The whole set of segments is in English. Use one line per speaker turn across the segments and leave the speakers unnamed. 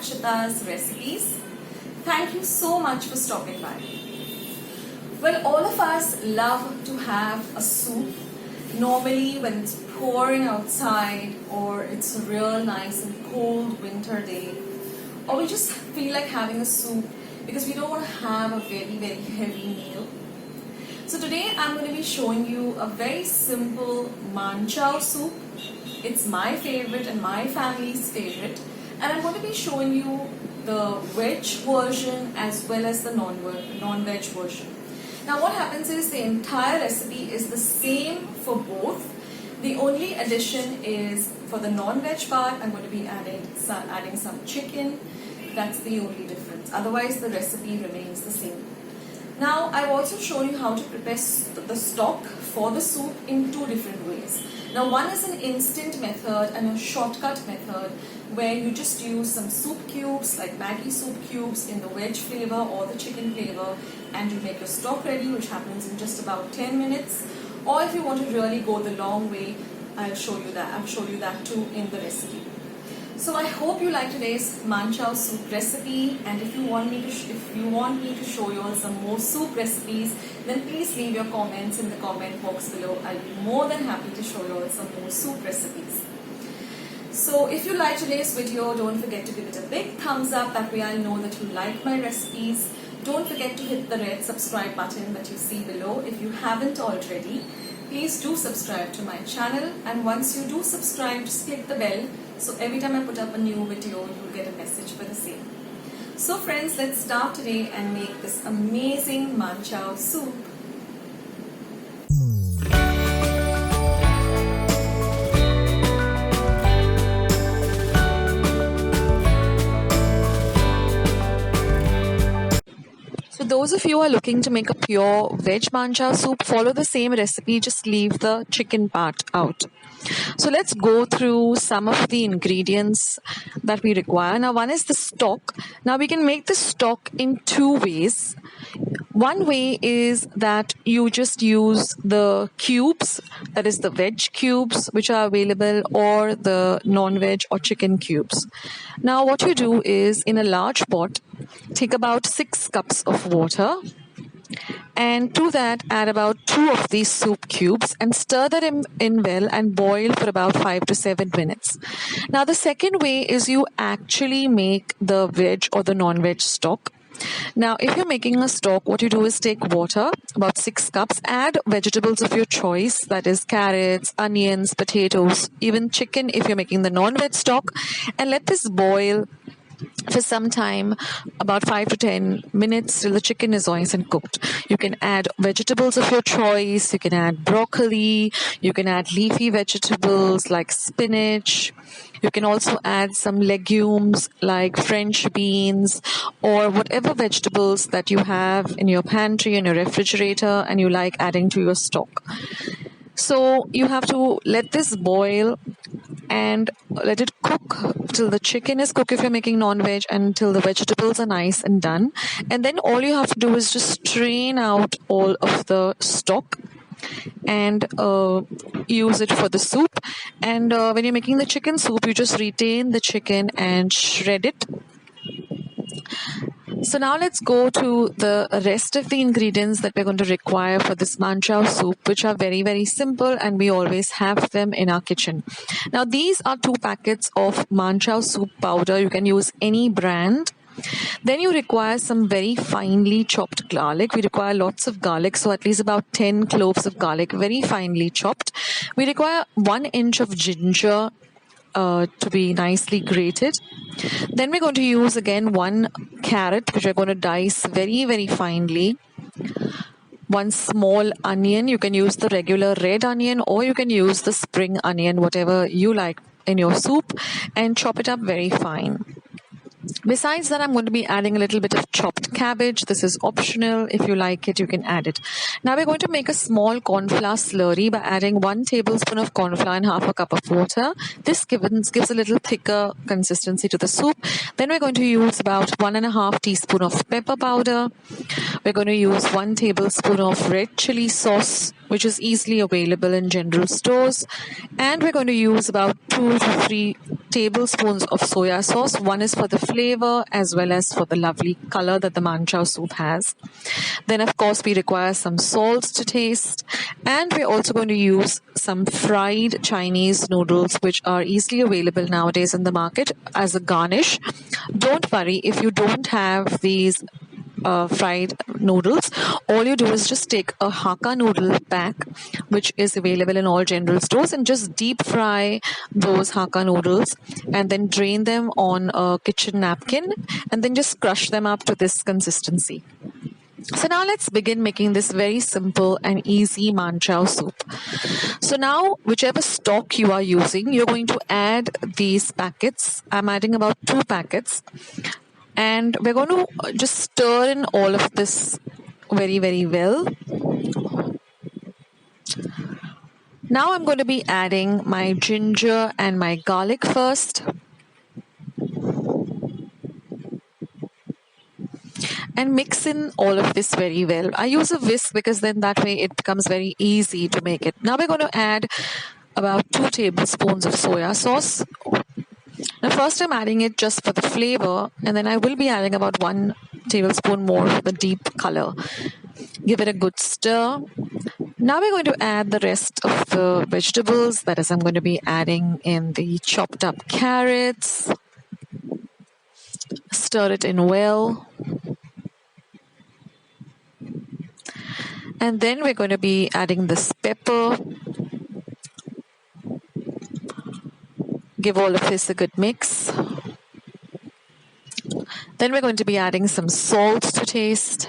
Akshata's recipes. Thank you so much for stopping by. Well, all of us love to have a soup, normally when it's pouring outside or it's a real nice and cold winter day, or we just feel like having a soup because we don't want to have a very heavy meal. So today I'm going to be showing you a very simple Manchow soup. It's my favorite and my family's favorite, and I'm going to be showing you the veg version as well as the non-veg version. Now what happens is the entire recipe is the same for both. The only addition is for the non-veg part, I'm going to be adding some chicken. That's the only difference. Otherwise the recipe remains the same. Now I've also shown you how to prepare the stock for the soup in two different ways. Now one is an instant method and a shortcut method where you just use some soup cubes like Maggi soup cubes in the veg flavor or the chicken flavor, and you make your stock ready, which happens in just about 10 minutes. Or if you want to really go the long way, I'll show you that too in the recipe. So I hope you like today's Manchow soup recipe, and if you want me to show you all some more soup recipes, then please leave your comments in the comment box below. I'll be more than happy to show you all some more soup recipes. So if you like today's video, don't forget to give it a big thumbs up. That way I'll know that you like my recipes. Don't forget to hit the red subscribe button that you see below if you haven't already. Please do subscribe to my channel, and once you do subscribe, just click the bell so every time I put up a new video, you'll get a message for the same. So friends, let's start today and make this amazing Manchow soup. So those of you who are looking to make a pure veg Manchow soup, follow the same recipe, just leave the chicken part out. So let's go through some of the ingredients that we require. Now one is the stock. Now we can make the stock in two ways. One way is that you just use the cubes, that is the veg cubes which are available, or the non-veg or chicken cubes. Now what you do is, in a large pot, take about 6 cups of water, and to that add about 2 of these soup cubes and stir them in well and boil for about 5 to 7 minutes. Now the second way is you actually make the veg or the non-veg stock. Now if you're making a stock, what you do is take water, about 6 cups, add vegetables of your choice, that is carrots, onions, potatoes, even chicken if you're making the non-veg stock, and let this boil for some time, about 5 to 10 minutes, till the chicken is nice and cooked. You can add vegetables of your choice. You can add broccoli. You can add leafy vegetables like spinach. You can also add some legumes like French beans or whatever vegetables that you have in your pantry and your refrigerator and you like adding to your stock. So you have to let this boil and let it cook till the chicken is cooked if you're making non-veg, and till the vegetables are nice and done. And then all you have to do is just strain out all of the stock and use it for the soup. And when you're making the chicken soup, you just retain the chicken and shred it. So now let's go to the rest of the ingredients that we're going to require for this Manchow soup, which are very simple and we always have them in our kitchen. Now these are 2 packets of Manchow soup powder. You can use any brand. Then you require some very finely chopped garlic. We require lots of garlic, so at least about 10 cloves of garlic, very finely chopped. We require 1 inch of ginger to be nicely grated. Then we're going to use again 1 carrot, which we're going to dice very finely. 1 small onion. You can use the regular red onion or you can use the spring onion, whatever you like in your soup, and chop it up very fine. Besides that, I'm going to be adding a little bit of chopped cabbage. This is optional. If you like it, you can add it. Now we're going to make a small corn flour slurry by adding 1 tablespoon of corn flour and half a cup of water. This gives a little thicker consistency to the soup. Then we're going to use about 1.5 teaspoon of pepper powder. We're going to use 1 tablespoon of red chili sauce, which is easily available in general stores. And we're going to use about 2 to 3
tablespoons of soya sauce. One is for the flavor as well as for the lovely color that the Manchow soup has. Then of course we require some salt to taste, and we're also going to use some fried Chinese noodles, which are easily available nowadays in the market as a garnish. Don't worry if you don't have these fried noodles. All you do is just take a Hakka noodle pack, which is available in all general stores, and just deep fry those Hakka noodles and then drain them on a kitchen napkin and then just crush them up to this consistency. So now let's begin making this very simple and easy Manchow soup. So now whichever stock you are using, you're going to add these packets. I'm adding about 2 packets. And we're going to just stir in all of this very, very well. Now I'm going to be adding my ginger and my garlic first. And mix in all of this very well. I use a whisk because then that way it becomes very easy to make it. Now we're going to add about 2 tablespoons of soya sauce. Now first I'm adding it just for the flavor, and then I will be adding about 1 tablespoon more for the deep color. Give it a good stir. Now we're going to add the rest of the vegetables. That is, I'm going to be adding in the chopped up carrots. Stir it in well. And then we're going to be adding this pepper. Give all of this a good mix. Then we're going to be adding some salt to taste.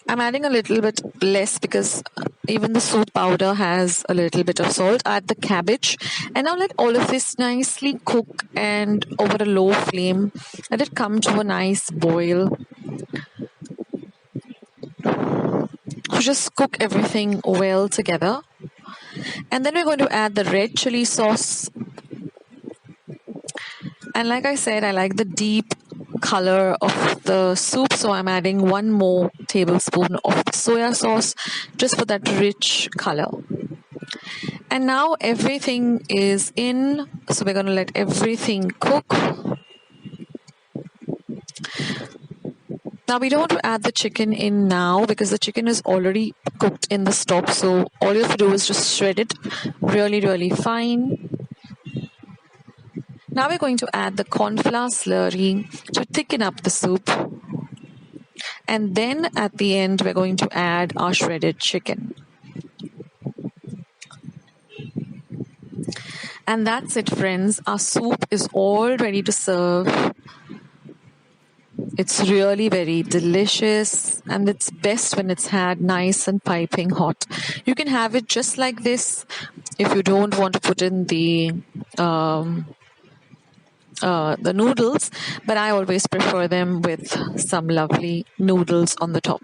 I'm adding a little bit less because even the soup powder has a little bit of salt. Add the cabbage. And now let all of this nicely cook, and over a low flame, let it come to a nice boil. So just cook everything well together. And then we're going to add the red chili sauce. And like I said, I like the deep color of the soup, so I'm adding 1 more tablespoon of soya sauce just for that rich color. And now everything is in, so we're going to let everything cook. Now we don't want to add the chicken in now because the chicken is already cooked in the stock. So all you have to do is just shred it really, really fine. Now we're going to add the corn flour slurry to thicken up the soup. And then at the end, we're going to add our shredded chicken. And that's it, friends. Our soup is all ready to serve. It's really very delicious, and it's best when it's had nice and piping hot. You can have it just like this if you don't want to put in the noodles, but I always prefer them with some lovely noodles on the top.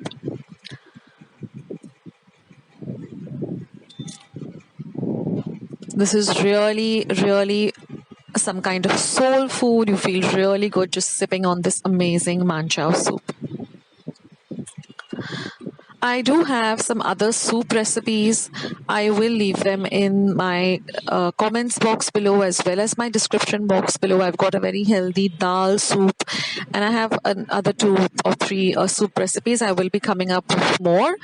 This is really, really some kind of soul food. You feel really good just sipping on this amazing Manchow soup. I do have some other soup recipes. I will leave them in my comments box below as well as my description box below. I've got a very healthy dal soup, and I have another 2 or 3 soup recipes. I will be coming up with more.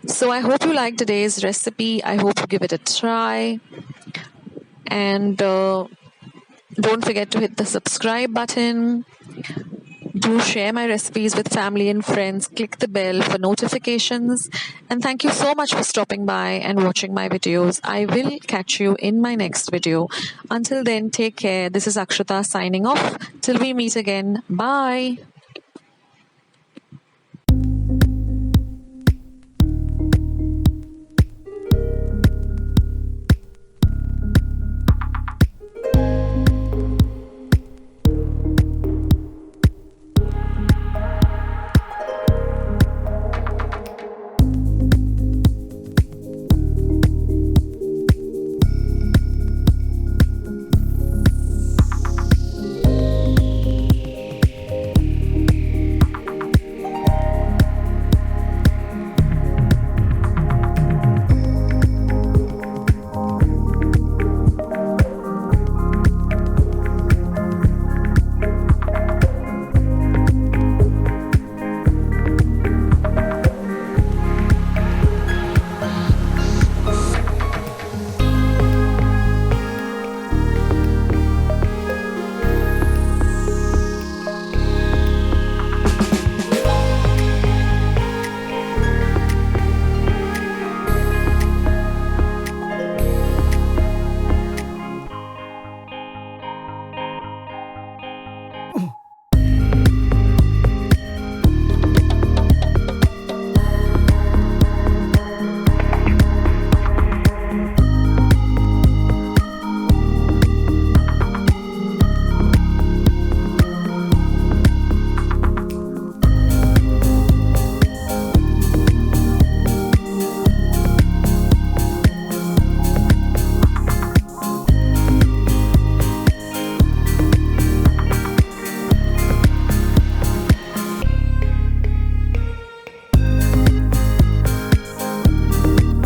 So I hope you like today's recipe. I hope you give it a try. And don't forget to hit the subscribe button. Do share my recipes with family and friends. Click the bell for notifications. And thank you so much for stopping by and watching my videos. I will catch you in my next video. Until then, take care. This is Akshata signing off. Till we meet again. Bye.